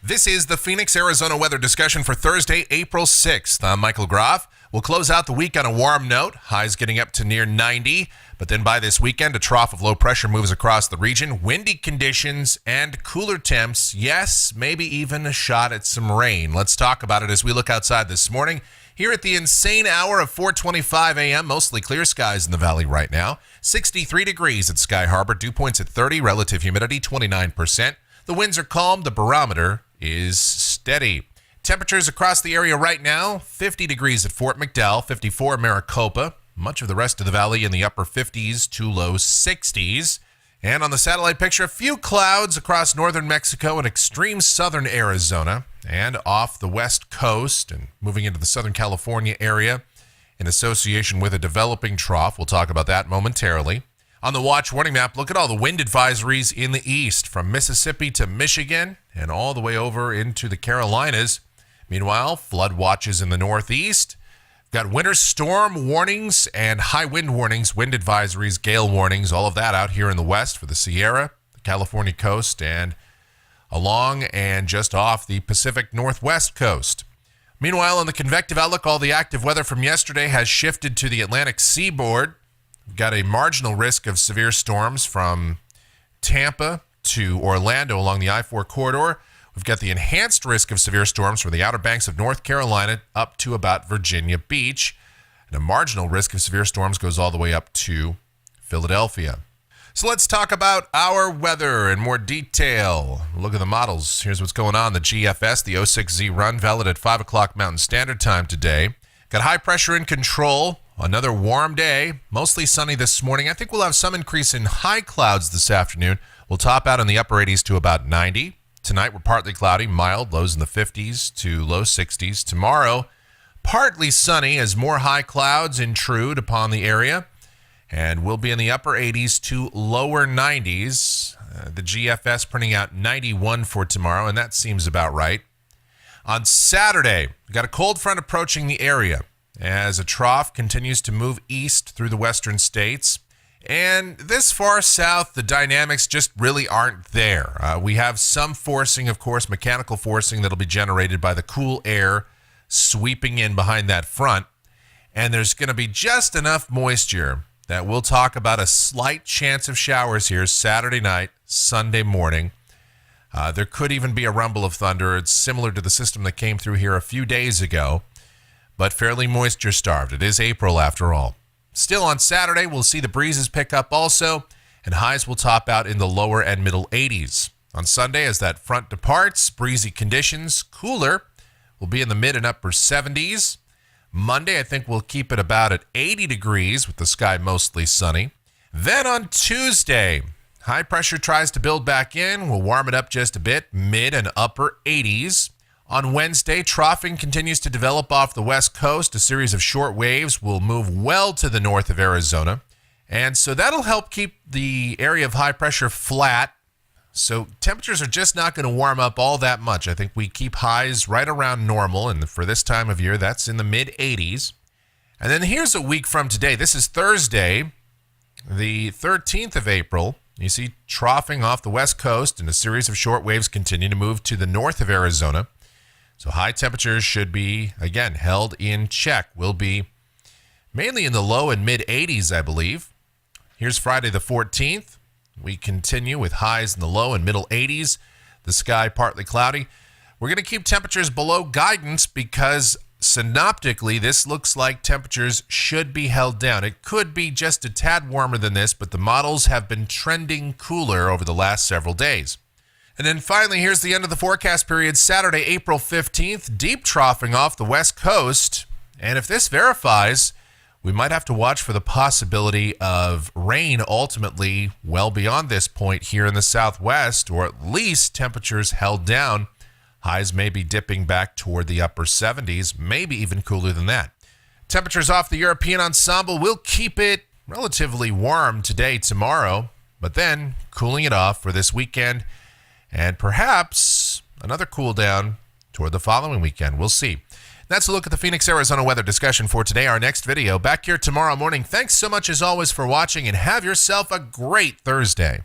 This is the Phoenix, Arizona weather discussion for Thursday, April 6th. I'm Michael Groff. We'll close out the week on a warm note, highs getting up to near 90. But then by this weekend, a trough of low pressure moves across the region. Windy conditions and cooler temps. Yes, maybe even a shot at some rain. Let's talk about it as we look outside this morning. Here at the insane hour of 4:25 a.m., mostly clear skies in the valley right now. 63 degrees at Sky Harbor, dew points at 30, relative humidity 29%. The winds are calm, the barometer is steady. Temperatures across the area right now, 50 degrees at Fort McDowell, 54 Maricopa. Much of the rest of the valley in the upper 50s to low 60s. And on the satellite picture, a few clouds across northern Mexico and extreme southern Arizona and off the west coast and moving into the Southern California area in association with a developing trough. We'll talk about that momentarily. On the watch warning map, look at all the wind advisories in the east from Mississippi to Michigan and all the way over into the Carolinas. Meanwhile, flood watches in the northeast. We've got winter storm warnings and high wind warnings, wind advisories, gale warnings, all of that out here in the west for the Sierra, the California coast, and along and just off the Pacific Northwest coast. Meanwhile, on the convective outlook, all the active weather from yesterday has shifted to the Atlantic seaboard. We've got a marginal risk of severe storms from Tampa to Orlando along the I-4 corridor. We've got the enhanced risk of severe storms from the Outer Banks of North Carolina up to about Virginia Beach. And a marginal risk of severe storms goes all the way up to Philadelphia. So let's talk about our weather in more detail. Look at the models. Here's what's going on. The GFS, the 06Z run, valid at 5 o'clock Mountain Standard Time today. Got high pressure in control. Another warm day, mostly sunny this morning. I think we'll have some increase in high clouds this afternoon. We'll top out in the upper 80s to about 90. Tonight, we're partly cloudy, mild, lows in the 50s to low 60s. Tomorrow, partly sunny as more high clouds intrude upon the area. And we'll be in the upper 80s to lower 90s. The GFS printing out 91 for tomorrow, and that seems about right. On Saturday, we've got a cold front approaching the area as a trough continues to move east through the western states. And this far south, the dynamics just really aren't there. We have some forcing, of course, mechanical forcing that'll be generated by the cool air sweeping in behind that front. And there's going to be just enough moisture that we'll talk about a slight chance of showers here Saturday night, Sunday morning. There could even be a rumble of thunder. It's similar to the system that came through here a few days ago, but fairly moisture starved. It is April after all. Still on Saturday, we'll see the breezes pick up also, and highs will top out in the lower and middle 80s. On Sunday, as that front departs, breezy conditions, cooler, will be in the mid and upper 70s. Monday, I think we'll keep it about at 80 degrees with the sky mostly sunny. Then on Tuesday, high pressure tries to build back in. We'll warm it up just a bit, mid and upper 80s. On Wednesday, troughing continues to develop off the west coast. A series of short waves will move well to the north of Arizona. And so that'll help keep the area of high pressure flat. So temperatures are just not going to warm up all that much. I think we keep highs right around normal. And for this time of year, that's in the mid 80s. And then here's a week from today. This is Thursday, the 13th of April. You see troughing off the west coast and a series of short waves continue to move to the north of Arizona. So high temperatures should be, again, held in check. We'll be mainly in the low and mid 80s, I believe. Here's Friday the 14th. We continue with highs in the low and middle 80s. The sky partly cloudy. We're going to keep temperatures below guidance because synoptically, this looks like temperatures should be held down. It could be just a tad warmer than this, but the models have been trending cooler over the last several days. And then finally, here's the end of the forecast period, Saturday, April 15th, deep troughing off the west coast. And if this verifies, we might have to watch for the possibility of rain ultimately well beyond this point here in the southwest, or at least temperatures held down. Highs may be dipping back toward the upper 70s, maybe even cooler than that. Temperatures off the European ensemble will keep it relatively warm today, tomorrow, but then cooling it off for this weekend. And perhaps another cool down toward the following weekend. We'll see. That's a look at the Phoenix, Arizona weather discussion for today. Our next video back here tomorrow morning. Thanks so much as always for watching and have yourself a great Thursday.